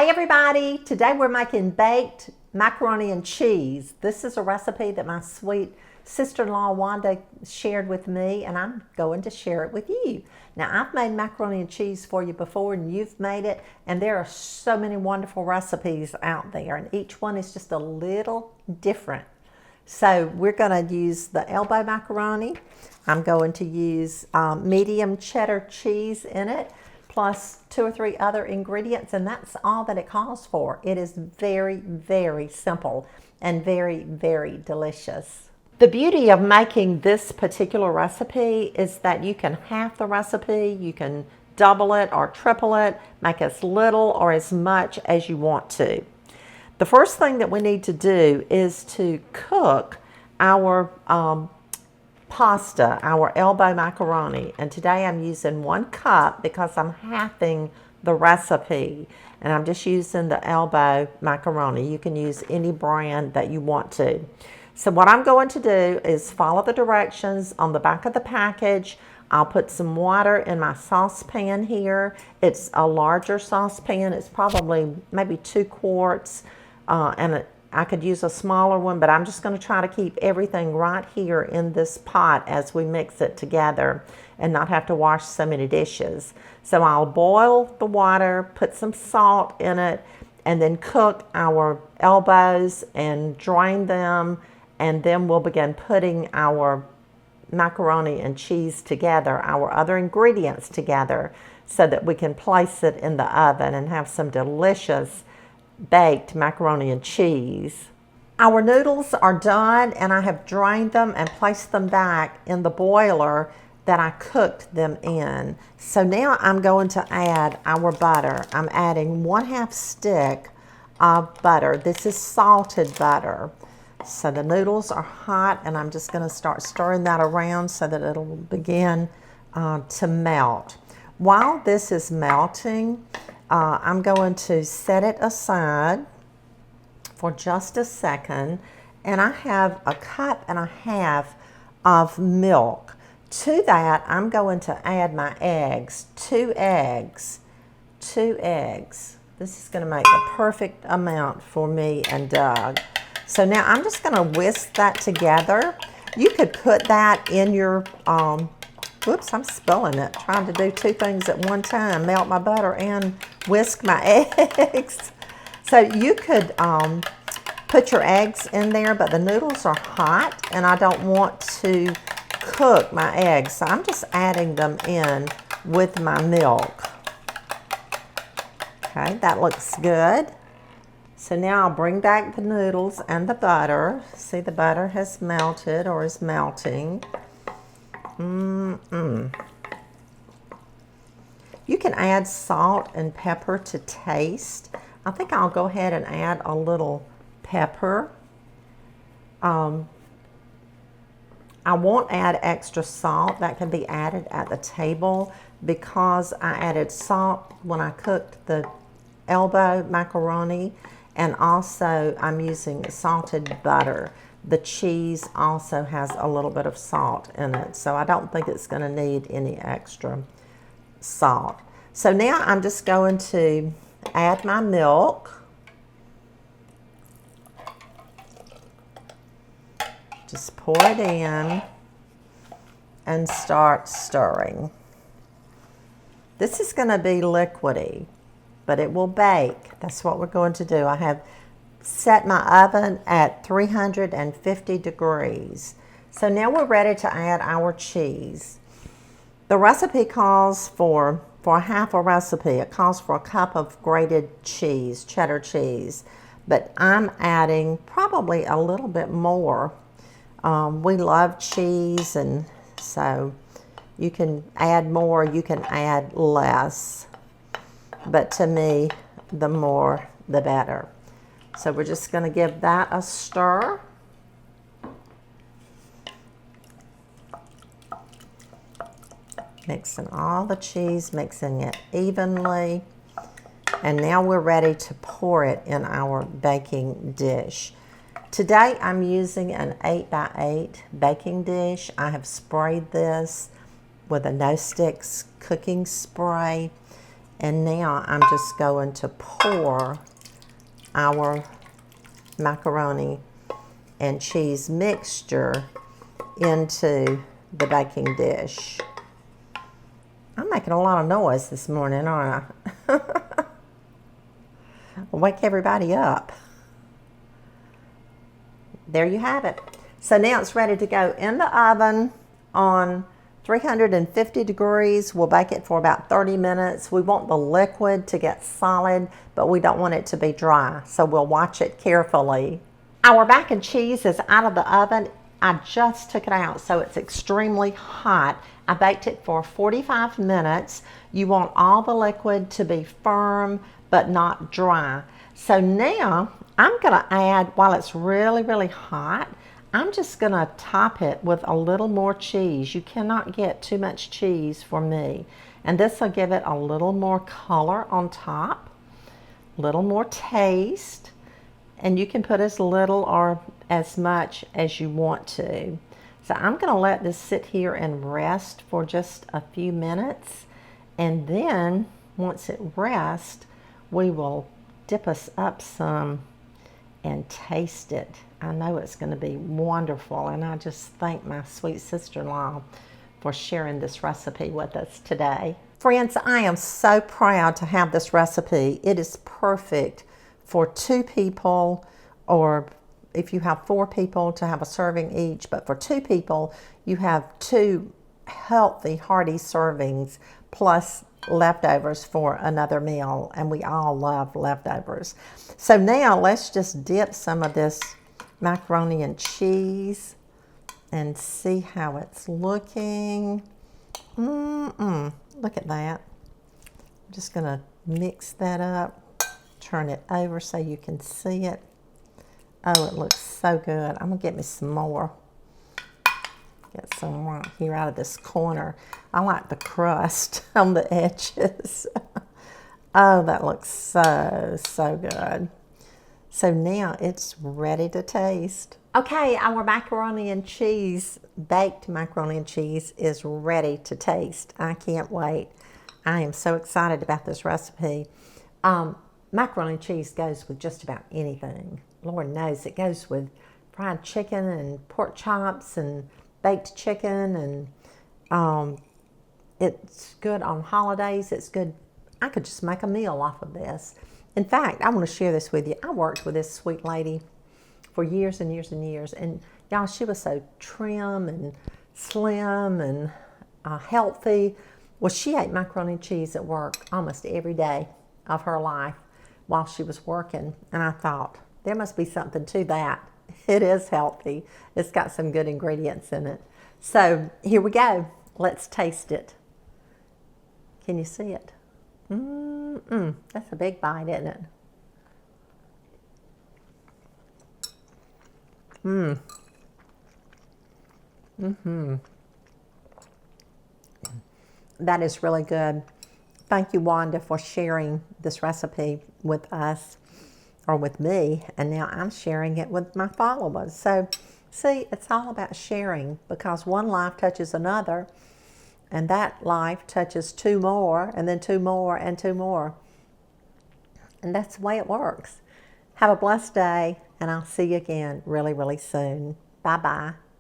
Hey everybody, today we're making baked macaroni and cheese. This is a recipe that my sweet sister-in-law Wanda shared with me, and I'm going to share it with you. Now, I've made macaroni and cheese for you before and you've made it, and there are so many wonderful recipes out there, and each one is just a little different. So we're going to use the elbow macaroni. I'm going to use medium cheddar cheese in it, plus 2 or 3 other ingredients, and that's all that it calls for. It is very, very simple and very, very delicious. The beauty of making this particular recipe is that you can half the recipe, you can double it or triple it, make as little or as much as you want to. The first thing that we need to do is to cook our pasta, our elbow macaroni, and today I'm using 1 cup because I'm halving the recipe, and I'm just using the elbow macaroni. You can use any brand that you want to. So what I'm going to do is follow the directions on the back of the package. I'll put some water in my saucepan here. It's a larger saucepan. It's probably maybe 2 quarts, and I could use a smaller one, but I'm just going to try to keep everything right here in this pot as we mix it together and not have to wash so many dishes. So I'll boil the water, put some salt in it, and then cook our elbows and drain them, and then we'll begin putting our macaroni and cheese together, our other ingredients together, so that we can place it in the oven and have some delicious baked macaroni and cheese. Our noodles are done, and I have drained them and placed them back in the boiler that I cooked them in. So now I'm going to add our butter. I'm adding 1/2 stick of butter. This is salted butter. So the noodles are hot, and I'm just going to start stirring that around so that it'll begin to melt. While this is melting, I'm going to set it aside for just a second, and I have 1.5 cups of milk. To that, I'm going to add my eggs, 2 eggs. This is going to make the perfect amount for me and Doug. So now I'm just going to whisk that together. You could put that in your whoops, I'm spilling it, trying to do 2 things at one time, melt my butter and whisk my eggs. So you could put your eggs in there, but the noodles are hot and I don't want to cook my eggs. So I'm just adding them in with my milk. Okay, that looks good. So now I'll bring back the noodles and the butter. See, the butter has melted or is melting. You can add salt and pepper to taste. I think I'll go ahead and add a little pepper. I won't add extra salt. That can be added at the table because I added salt when I cooked the elbow macaroni, and also I'm using salted butter. The cheese also has a little bit of salt in it, so I don't think it's going to need any extra salt. So now I'm just going to add my milk. Just pour it in and start stirring. This is going to be liquidy, but it will bake. That's what we're going to do. I have set my oven at 350 degrees. So now we're ready to add our cheese. The recipe calls for half a recipe. It calls for 1 cup of grated cheese, cheddar cheese, but I'm adding probably a little bit more. We love cheese, and so you can add more, you can add less, but to me, the more the better. So we're just going to give that a stir. Mixing all the cheese, mixing it evenly. And now we're ready to pour it in our baking dish. Today I'm using an 8x8 baking dish. I have sprayed this with a no sticks cooking spray, And now I'm just going to pour our macaroni and cheese mixture into the baking dish. I'm making a lot of noise this morning, aren't I? I'll wake everybody up. There you have it. So now it's ready to go in the oven on 350 degrees. We'll bake it for about 30 minutes. We want the liquid to get solid, but we don't want it to be dry. So we'll watch it carefully. Our mac and cheese is out of the oven. I just took it out, so it's extremely hot. I baked it for 45 minutes. You want all the liquid to be firm, but not dry. So now I'm gonna add, while it's really, really hot, I'm just gonna top it with a little more cheese. You cannot get too much cheese for me. And this will give it a little more color on top, a little more taste, and you can put as little or as much as you want to. So I'm gonna let this sit here and rest for just a few minutes, and then once it rests, we will dip us up some and taste it. I know it's going to be wonderful, and I just thank my sweet sister-in-law for sharing this recipe with us today. Friends, I am so proud to have this recipe. It is perfect for 2 people, or if you have 4 people, to have a serving each. But for 2 people, you have 2 healthy, hearty servings plus leftovers for another meal, and we all love leftovers. So now let's just dip some of this macaroni and cheese and see how it's looking. Look at that. I'm just gonna mix that up, turn it over so you can see it. Oh, it looks so good. I'm gonna get me some more. Get some right here out of this corner. I like the crust on the edges. Oh, that looks so, so good. So now it's ready to taste. Okay, our macaroni and cheese, baked macaroni and cheese, is ready to taste. I can't wait. I am so excited about this recipe. Macaroni and cheese goes with just about anything. Lord knows it goes with fried chicken and pork chops and baked chicken, and it's good on holidays. It's good. I could just make a meal off of this. In fact, I want to share this with you. I worked with this sweet lady for years and years and years, and y'all, she was so trim and slim and healthy. Well, she ate macaroni and cheese at work almost every day of her life while she was working, and I thought, there must be something to that. It is healthy. It's got some good ingredients in it. So here we go. Let's taste it. Can you see it? That's a big bite, isn't it? That is really good. Thank you, Wanda, for sharing this recipe with us, or with me, and now I'm sharing it with my followers. So see, it's all about sharing, because one life touches another, and that life touches 2 more, and then 2 more, and 2 more. And that's the way it works. Have a blessed day, and I'll see you again really, really soon. Bye-bye.